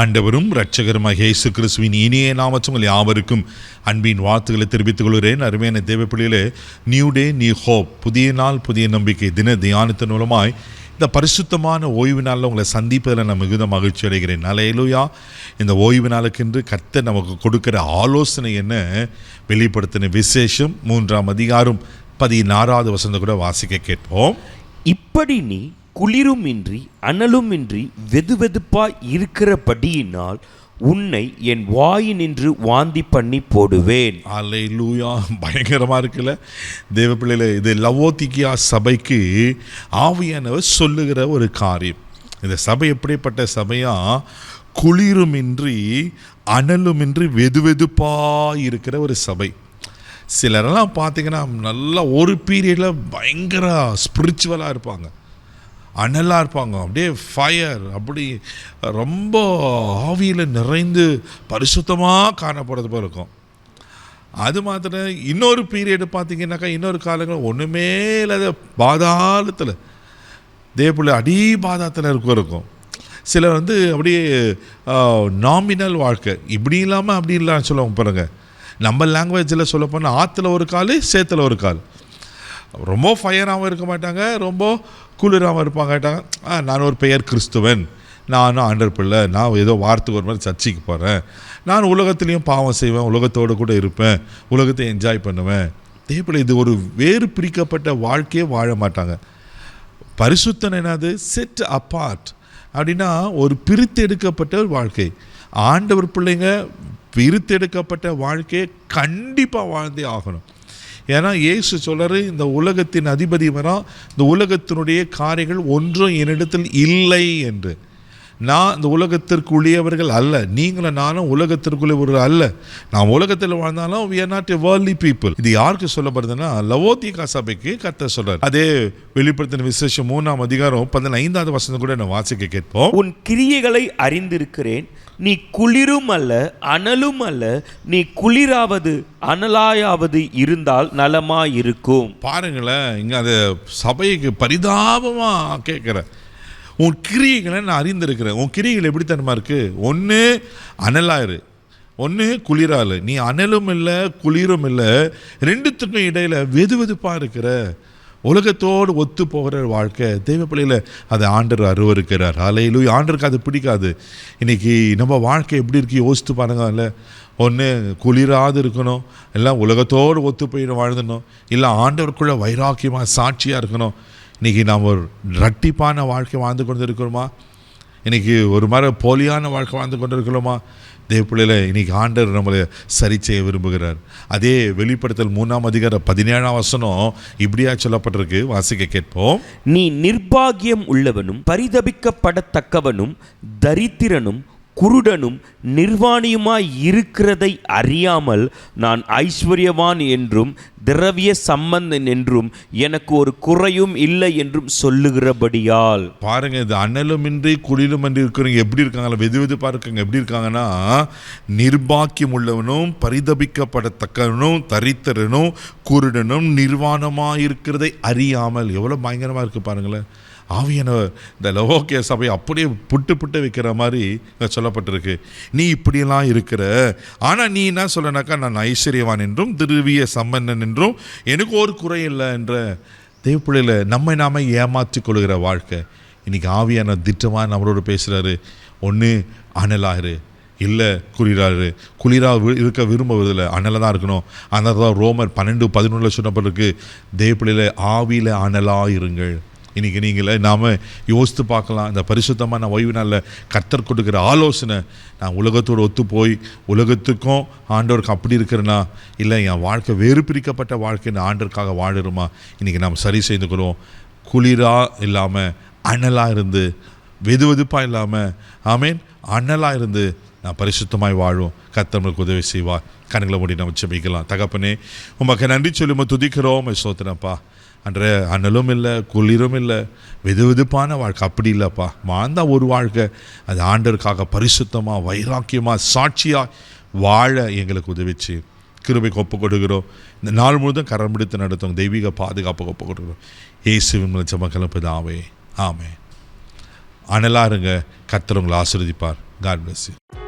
ஆண்டவரும் இரட்சகருமாகிய இயேசு கிறிஸ்துவின் இனிய நாமத்தில் உங்கள் யாவருக்கும் அன்பின் வாழ்த்துக்களை தெரிவித்துக் கொள்கிறேன். அருமையான தேவப்பிள்ளைகளே, நியூ டே நியூ ஹோப், புதிய நாள் புதிய நம்பிக்கை தின தியானத்தின் மூலமாய் இந்த பரிசுத்தமான ஓய்வு நாளில் உங்களை சந்திப்பதில் நான் மிகுந்த மகிழ்ச்சி அடைகிறேன். அல்லேலூயா. இந்த ஓய்வு நாளுக்கென்று கர்த்தர் நமக்கு கொடுக்கிற ஆலோசனை என்ன வெளிப்படுத்தின விசேஷம் 3ஆம் அதிகாரம் 16வது வசனத்தை கூட வாசிக்க கேட்போம். இப்படி நீ குளிருமின்றி அனலுமின்றி வெதுவெதுப்பாய் இருக்கிறபடியினால் உன்னை என் வாயினின்று வாந்தி பண்ணி போடுவேன். அல்லேலூயா. பயங்கரமாக இருக்குல்ல தேவ பிள்ளைகளே. இது லவோதிக்கியா சபைக்கு ஆவியானவர் சொல்லுகிற ஒரு காரியம். இந்த சபை எப்படிப்பட்ட சபையா? குளிருமின்றி அனலுமின்றி வெதுவெதுப்பாய் இருக்கிற ஒரு சபை. சிலரெல்லாம் பார்த்தீங்கன்னா நல்லா ஒரு பீரியடில் பயங்கர ஸ்பிரிச்சுவலாக இருப்பாங்க, அனலாக இருப்பாங்க, அப்படியே ஃபயர், அப்படி ரொம்ப ஆவியில் நிறைந்து பரிசுத்தமாக காணப்படுறது போல இருக்கும். அது மாத்திரம் இன்னொரு பீரியடு பார்த்தீங்கன்னாக்கா, இன்னொரு காலங்கள் ஒன்றுமே இல்லாத பாதாளத்தில் தேவப்பிள்ளை அடி பாதாளத்தில் இருக்கும். சிலர் அப்படியே நாமினல் வாழ்க்கை, இப்படி இல்லாமல் அப்படி இல்லாமல் சொல்லுவாங்க பாருங்க. நம்ம லாங்குவேஜில் சொல்ல போனால் ஆற்றுல ஒரு கால் சேத்துல ஒரு கால். ரொம்ப ஃபயராகவும் இருக்க மாட்டாங்க, ரொம்ப குளிராகவும் இருப்பாங்க. நான் ஒரு பெயர் கிறிஸ்துவன், நானும் ஆண்டவர் பிள்ளை, நான் ஏதோ வாரத்துக்கு ஒரு மாதிரி சர்ச்சைக்கு போகிறேன், நான் உலகத்துலேயும் பாவம் செய்வேன், உலகத்தோடு கூட இருப்பேன், உலகத்தை என்ஜாய் பண்ணுவேன். தேவப்பிள்ளை இது ஒரு வேறு பிரிக்கப்பட்ட வாழ்க்கையே வாழ மாட்டாங்க. பரிசுத்தம் என்னது? செட் அப்பார்ட் அப்படின்னா ஒரு பிரித்தெடுக்கப்பட்ட ஒரு வாழ்க்கை. ஆண்டவர் பிள்ளைங்க பிரித்தெடுக்கப்பட்ட வாழ்க்கையை கண்டிப்பாக வாழ்ந்தே ஆகணும். ஏன்னா இயேசு சொல்கிறாரு, இந்த உலகத்தின் அதிபதி வரா, இந்த உலகத்தினுடைய காரியங்கள் ஒன்றும் என்னிடத்தில் இல்லை என்று. நான் இந்த உலகத்திற்குரியவர்கள் அல்ல, நீங்களும் நானும் உலகத்திற்குரியவர்கள் அல்ல. நாம் உலகத்தில் வாழ்ந்தாலும் we are not a worldly people. இது யாருக்கு சொல்லப்படுதுன்னா லவோதிக்கா சபைக்கு கர்த்தர் சொல்றார். அதே வெளிப்படுத்தின விசேஷம் 3ஆம் அதிகாரம் 15வது வசனம் கூட நான் வாசிக்க கேட்போம். உன் கிரியைகளை அறிந்திருக்கிறேன், நீ குளிரும் அல்ல அனலும் அல்ல, நீ குளிராவது அனலாயாவது இருந்தால் நலமாயிருக்கும். பாருங்களேன், இங்கே அந்த சபைக்கு பரிதாபமாக கேட்குற, உன் கிரியைகளை நான் அறிந்திருக்கிறேன். உன் கிரியைகள் எப்படி தரமா இருக்குது? ஒன்று அனலாயிரு, ஒன்று குளிராலு. நீ அனலும் இல்லை குளிரும் இல்லை, ரெண்டுத்துக்கும் இடையில் வெதுவெதுப்பாக இருக்கிற, உலகத்தோடு ஒத்து போகிற வாழ்க்கை. தெய்வ பிள்ளையில் அதை ஆண்டவர் அருவருக்கிறார். அல்லேலூயா. ஆண்டருக்கு அது பிடிக்காது. இன்றைக்கி நம்ம வாழ்க்கை எப்படி இருக்கு யோசித்து பாருங்க. இல்லை ஒன்று குளிராது இருக்கணும், இல்லை உலகத்தோடு ஒத்து போய் வாழ்ந்துடணும், இல்லை ஆண்டவருக்குள்ளே வைராக்கியமாக சாட்சியாக இருக்கணும். இன்றைக்கி நாம் ஒரு ரட்டிப்பான வாழ்க்கை வாழ்ந்து கொண்டு இருக்கிறோமா? இன்றைக்கி ஒரு மாதிரி போலியான வாழ்க்கை வாழ்ந்து கொண்டு இருக்கிறோமா? தேவ பிள்ளையில் இன்றைக்கி ஆண்டவர் நம்மளை சரி செய்ய விரும்புகிறார். அதே வெளிப்படுத்தல் 3ஆம் அதிகாரம் 17ஆம் வசனம் இப்படியா சொல்லப்பட்டிருக்கு, வாசிக்க கேட்போம். நீ நிர்பாகியம் உள்ளவனும் பரிதபிக்கப்படத்தக்கவனும் தரித்திரனும் குருடனும் நிர்வாணியுமாய் இருக்கிறதை அறியாமல் நான் ஐஸ்வர்யவான் என்றும் திரவிய சம்பந்தன் என்றும் எனக்கு ஒரு குறையும் இல்லை என்றும் சொல்லுகிறபடியால். பாருங்க, இது அனலுமின்றி குளிருமின்றி இருக்கிறவங்க எப்படி இருக்காங்களா? வெது வெதுப்பாக இருக்காங்க. எப்படி இருக்காங்கன்னா, நிர்பாக்கியம் உள்ளவனும் பரிதபிக்கப்படத்தக்கவனும் தரித்திரனும் குருடனும் நிர்வாணமாக இருக்கிறதை அறியாமல். எவ்வளோ பயங்கரமாக இருக்குது பாருங்களேன். ஆவியானவர் இந்த லவோதிக்கியா சபையை அப்படியே புட்டு வைக்கிற மாதிரி சொல்லப்பட்டிருக்கு. நீ இப்படியெல்லாம் இருக்கிற, ஆனால் நீ என்ன சொல்லனாக்கா, நான் ஐஸ்வர்யவான் என்றும் திரவிய சம்பந்தன் என்றும் எனக்கு ஒரு குறை இல்லை என்ற தேவப்பிள்ளையில் நம்மை நாம ஏமாற்றி கொள்கிற வாழ்க்கை. இன்றைக்கி ஆவியானவர் திட்டமாக நம்மளோட பேசுகிறாரு. ஒன்று அனலாயிரு, இல்லை குளிராக இருக்க விரும்புவதில்லை, அனலாக தான் இருக்கணும். அதனால தான் ரோமர் 12:11 சொன்னப்பட்டிருக்கு, தேவப்பிள்ளையில் ஆவியில் அனலாக இருங்கள். இன்றைக்கி நீங்களே நாம் யோசித்து பார்க்கலாம். இந்த பரிசுத்தமான ஓய்வு நாளில் கர்த்தர் கொடுக்குற ஆலோசனை, நான் உலகத்தோடு ஒத்து போய் உலகத்துக்கும் ஆண்டவருக்கு அப்படி இருக்கிறேன்னா, இல்லை என் வாழ்க்கை வேறு பிரிக்கப்பட்ட வாழ்க்கைன்னு ஆண்டவருக்காக வாழுறோமா? இன்றைக்கி நாம் சரி செய்துக்கிறோம். குளிராக இல்லாமல் அனலாக இருந்து, வெதுவெதுப்பாக இல்லாமல், ஆமேன், அனலாக இருந்து நான் பரிசுத்தமாய் வாழும். கர்த்தர் நமக்கு உதவி செய்வார். கண்களை மூடி நம்ம ஜெபிக்கலாம். தகப்பனே, உமக்கு நன்றி சொல்லி துதிக்கிறோம். சோத்திரப்பா, அன்ற அனலும் இல்லை குளிரும் இல்லை, வெதுவெதுப்பான வாழ்க்கை அப்படி இல்லைப்பா. வாழ்ந்தா ஒரு வாழ்க்கை, அது ஆண்டவருக்காக பரிசுத்தமாக வைராக்கியமாக சாட்சியாக வாழ எங்களுக்கு உதவிச்சு கிருபைக்கு ஒப்பு கொடுக்கிறோம். இந்த நாள் முழுதும் கரம் பிடித்து நடத்தும் தெய்வீக பாதுகாப்பு ஒப்பு கொடுக்கிறோம். இயேசுவின் மூலம் ஜெபம் பிதாவே, ஆமென். அனலாக இருங்க. கர்த்தர் உங்களை ஆசீர்வதிப்பார். God bless you.